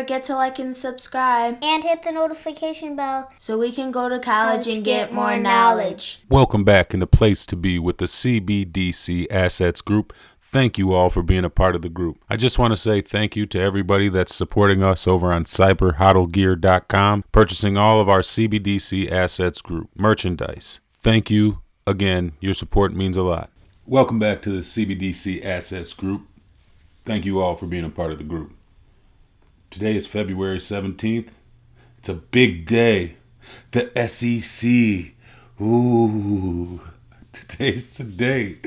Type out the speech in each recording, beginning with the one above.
forget to like and subscribe. And hit the notification bell so we can go to college and get more knowledge. Welcome back in the place to be with the CBDC Assets Group. Thank you all for being a part of the group. I just want to say thank you to everybody that's supporting us over on cyberhodlgear.com, purchasing all of our CBDC Assets Group merchandise. Thank you again. Your support means a lot. Welcome back to the CBDC Assets Group. Thank you all for being a part of the group. Today is February 17th. It's a big day. The SEC. Ooh. Today's the day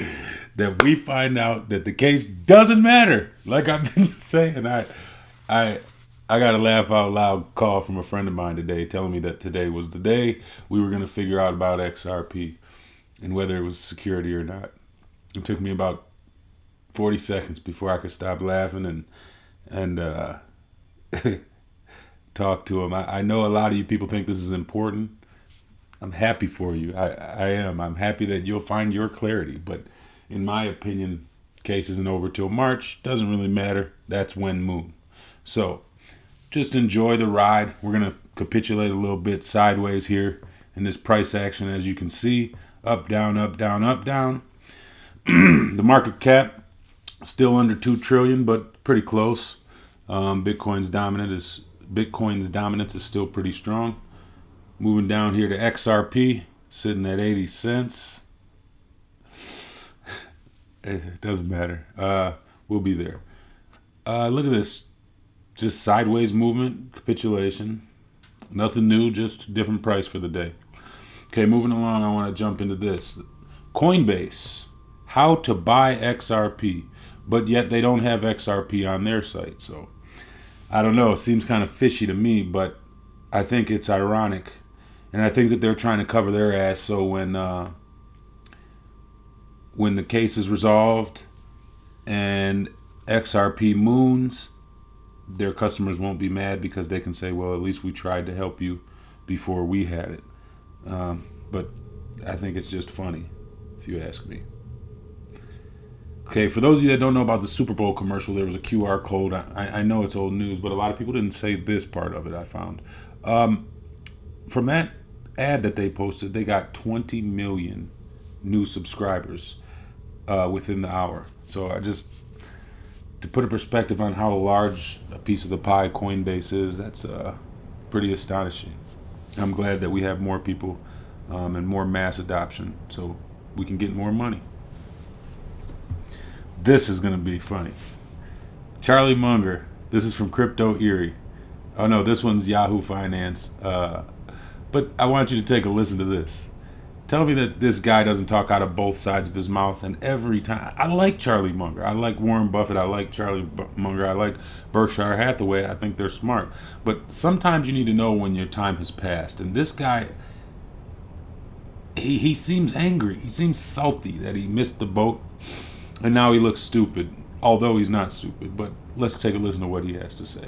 that we find out that the case doesn't matter. Like I've been saying, I got a laugh out loud call from a friend of mine today telling me that today was the day we were going to figure out about XRP and whether it was security or not. It took me about 40 seconds before I could stop laughing and talk to him. I know a lot of you people think this is important. I'm happy for you. I am. I'm happy that you'll find your clarity. But in my opinion, case isn't over till March. Doesn't really matter. That's when moon. So just enjoy the ride. We're going to capitulate a little bit sideways here in this price action. As you can see, up, down, up, down, up, down. The market cap still under 2 trillion, but pretty close. Bitcoin's dominance is still pretty strong. Moving down here to XRP, sitting at 80 cents. It doesn't matter. We'll be there. Look at this. Just sideways movement, capitulation. Nothing new, just different price for the day. Okay, moving along, I want to jump into this. Coinbase. How to buy XRP, but yet they don't have XRP on their site. So, I don't know. It seems kind of fishy to me, but I think it's ironic. And I think that they're trying to cover their ass so when the case is resolved and XRP moons, their customers won't be mad because they can say, well, at least we tried to help you before we had it. But I think it's just funny, if you ask me. Okay, for those of you that don't know about the Super Bowl commercial, there was a QR code. I know it's old news, but a lot of people didn't say this part of it, I found. From that ad that they posted, they got 20 million new subscribers within the hour. So to put a perspective on how large a piece of the pie Coinbase is, that's pretty astonishing. I'm glad that we have more people and more mass adoption so we can get more money. This is going to be funny. Charlie Munger. This is from Crypto Erie. Oh no, this one's Yahoo Finance. But I want you to take a listen to this. Tell me that this guy doesn't talk out of both sides of his mouth. And every time, I like Charlie Munger. I like Warren Buffett. I like Charlie Munger. I like Berkshire Hathaway. I think they're smart. But sometimes you need to know when your time has passed. And this guy, he seems angry. He seems salty that he missed the boat. And now he looks stupid, although he's not stupid. But let's take a listen to what he has to say.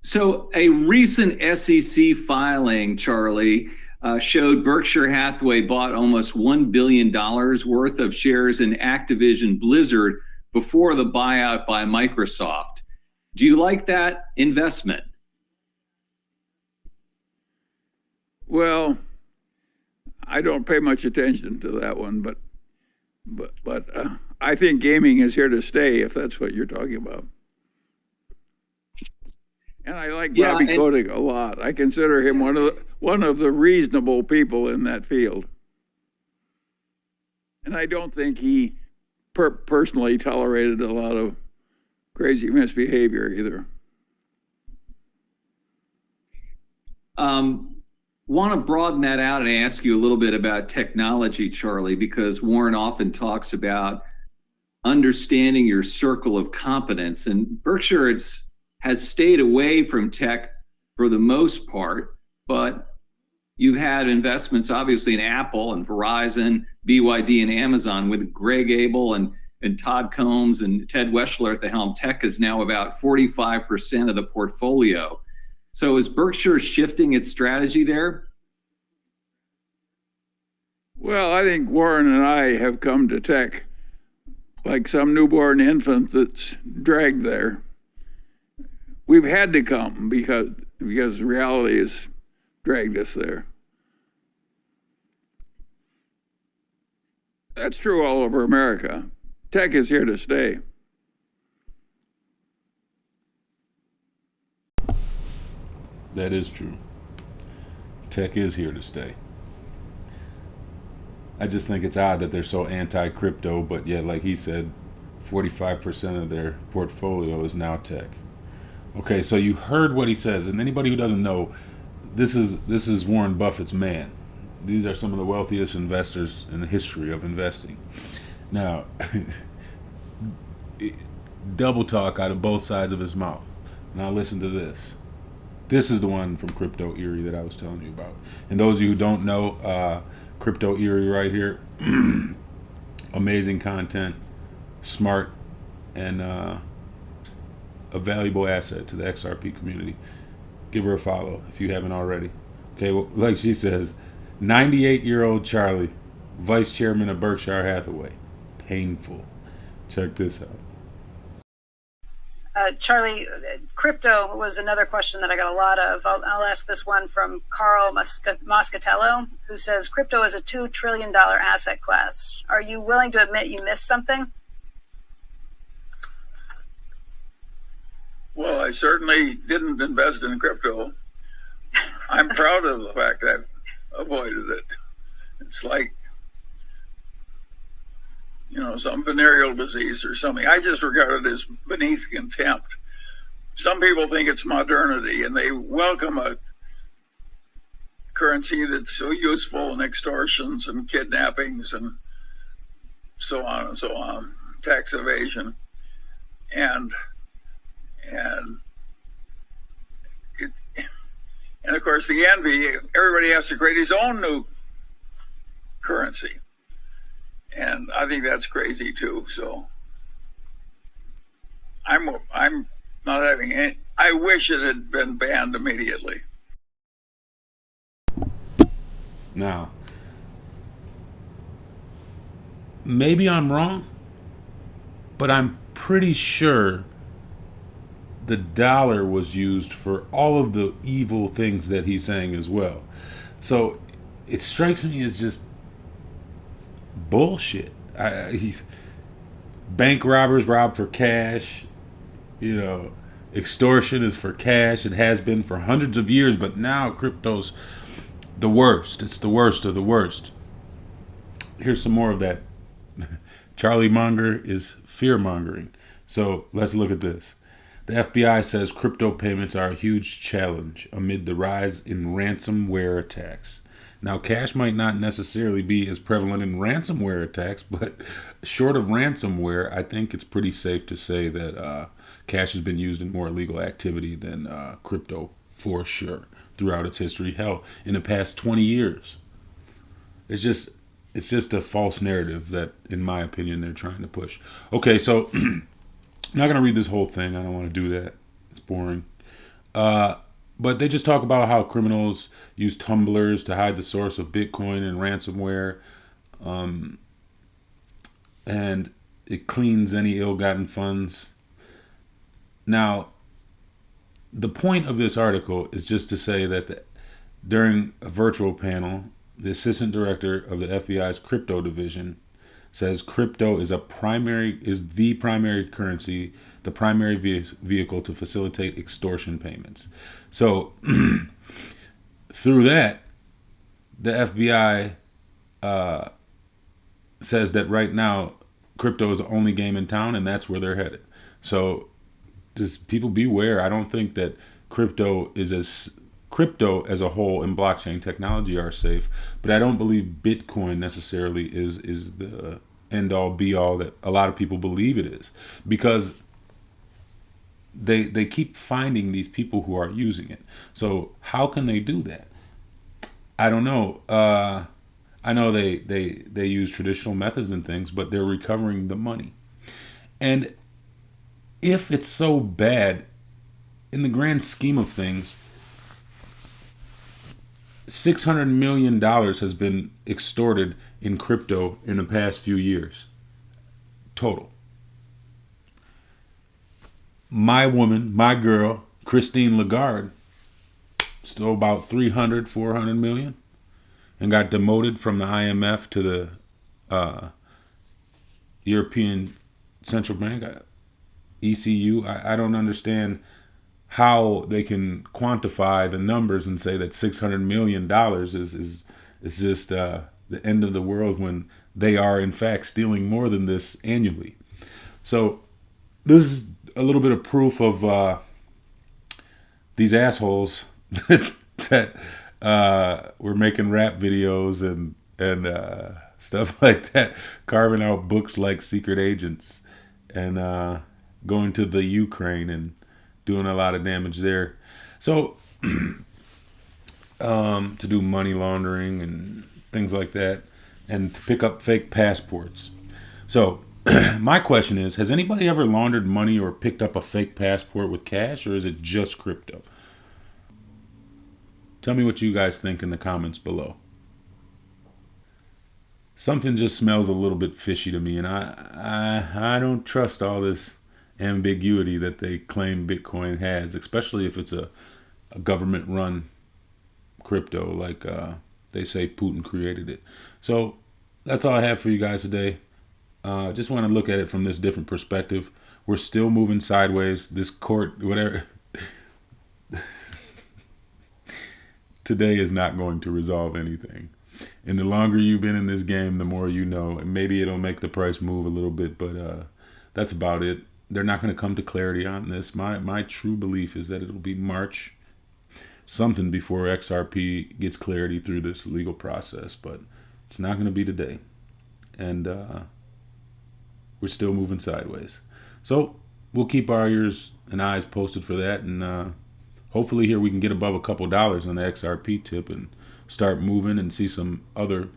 So a recent SEC filing, Charlie, showed Berkshire Hathaway bought almost $1 billion worth of shares in Activision Blizzard before the buyout by Microsoft. Do you like that investment? Well, I don't pay much attention to that one, but I think gaming is here to stay, if that's what you're talking about. And I like Bobby Kotick a lot. I consider him one of the reasonable people in that field. And I don't think he personally tolerated a lot of crazy misbehavior either. Want to broaden that out and ask you a little bit about technology, Charlie, because Warren often talks about understanding your circle of competence, and Berkshire has stayed away from tech for the most part, but you've had investments obviously in Apple and Verizon, BYD and Amazon with Greg Abel and Todd Combs and Ted Weschler at the helm. Tech is now about 45% of the portfolio. So is Berkshire shifting its strategy there? Well, I think Warren and I have come to tech like some newborn infant that's dragged there. we've had to come because reality has dragged us there. That's true all over America. Tech is here to stay. That is true. Tech is here to stay. I just think it's odd that they're so anti-crypto, but yet, like he said, 45% of their portfolio is now tech. Okay, so you heard what he says, and anybody who doesn't know, this is Warren Buffett's man. These are some of the wealthiest investors in the history of investing. Now, double talk out of both sides of his mouth. Now listen to this. This is the one from Crypto Erie that I was telling you about. And those of you who don't know, Crypto Erie right here, amazing content, smart, and a valuable asset to the XRP community. Give her a follow if you haven't already. Okay, well, like she says, 98-year-old Charlie, vice chairman of Berkshire Hathaway. Painful. Check this out. Charlie, crypto was another question that I got a lot of. I'll ask this one from Carl Moscatello, who says, crypto is a $2 trillion asset class. Are you willing to admit you missed something? Well, I certainly didn't invest in crypto. I'm proud of the fact I've avoided it. It's like, some venereal disease or something. I just regard it as beneath contempt. Some people think it's modernity, and they welcome a currency that's so useful in extortions and kidnappings and so on, tax evasion. And of course, the envy, everybody has to create his own new currency. And I think that's crazy too. So I'm not having any. I wish it had been banned immediately. Now, maybe I'm wrong, but I'm pretty sure the dollar was used for all of the evil things that he's saying as well. So it strikes me as just bullshit. Bank robbers rob for cash. Extortion is for cash. It has been for hundreds of years, but now crypto's the worst. It's the worst of the worst. Here's some more of that. Charlie Munger is fear-mongering. So let's look at this. The FBI says crypto payments are a huge challenge amid the rise in ransomware attacks. Now, cash might not necessarily be as prevalent in ransomware attacks, but short of ransomware, I think it's pretty safe to say that cash has been used in more illegal activity than crypto for sure throughout its history. Hell, in the past 20 years. It's just a false narrative that, in my opinion, they're trying to push. Okay, so I'm not going to read this whole thing. I don't want to do that. It's boring. But they just talk about how criminals use tumblers to hide the source of Bitcoin and ransomware. And it cleans any ill-gotten funds. Now, the point of this article is just to say that during a virtual panel, the assistant director of the FBI's crypto division says crypto is the primary currency, the primary vehicle to facilitate extortion payments. So through that, the FBI says that right now crypto is the only game in town, and that's where they're headed. So just people beware. I don't think that crypto as a whole and blockchain technology are safe, but I don't believe Bitcoin necessarily is the end all be all that a lot of people believe it is, because they keep finding these people who are using it. So how can they do that? I don't know. I know they use traditional methods and things, but they're recovering the money. And if it's so bad, in the grand scheme of things, $600 million has been extorted in crypto in the past few years. Total. My woman, my girl, Christine Lagarde stole about 400 million and got demoted from the IMF to the European Central Bank, ECU. I don't understand how they can quantify the numbers and say that $600 million is just the end of the world when they are in fact stealing more than this annually. So this is a little bit of proof of these assholes that were making rap videos and stuff like that, carving out books like Secret Agents and going to the Ukraine and doing a lot of damage there. So to do money laundering and things like that, and to pick up fake passports. So my question is, has anybody ever laundered money or picked up a fake passport with cash, or is it just crypto? Tell me what you guys think in the comments below. Something just smells a little bit fishy to me, and I don't trust all this ambiguity that they claim Bitcoin has, especially if it's a government-run crypto, like they say Putin created it. So that's all I have for you guys today. Just want to look at it from this different perspective. We're still moving sideways. This court, whatever, today is not going to resolve anything. And the longer you've been in this game, the more you know. And maybe it'll make the price move a little bit, but that's about it. They're not going to come to clarity on this. My true belief is that it'll be March something before XRP gets clarity through this legal process, but it's not going to be today. And we're still moving sideways. So we'll keep our ears and eyes posted for that, and hopefully here we can get above a couple dollars on the XRP tip and start moving and see some other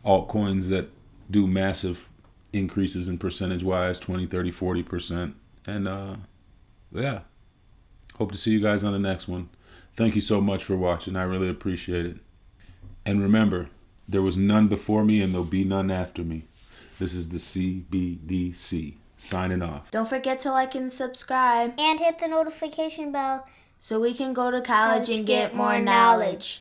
altcoins that do massive increases in percentage wise, 20, 30, 40%. And yeah, hope to see you guys on the next one. Thank you so much for watching. I really appreciate it. And remember, there was none before me and there'll be none after me. This is the CBDC signing off. Don't forget to like and subscribe And hit the notification bell. so we can go to college and get more knowledge.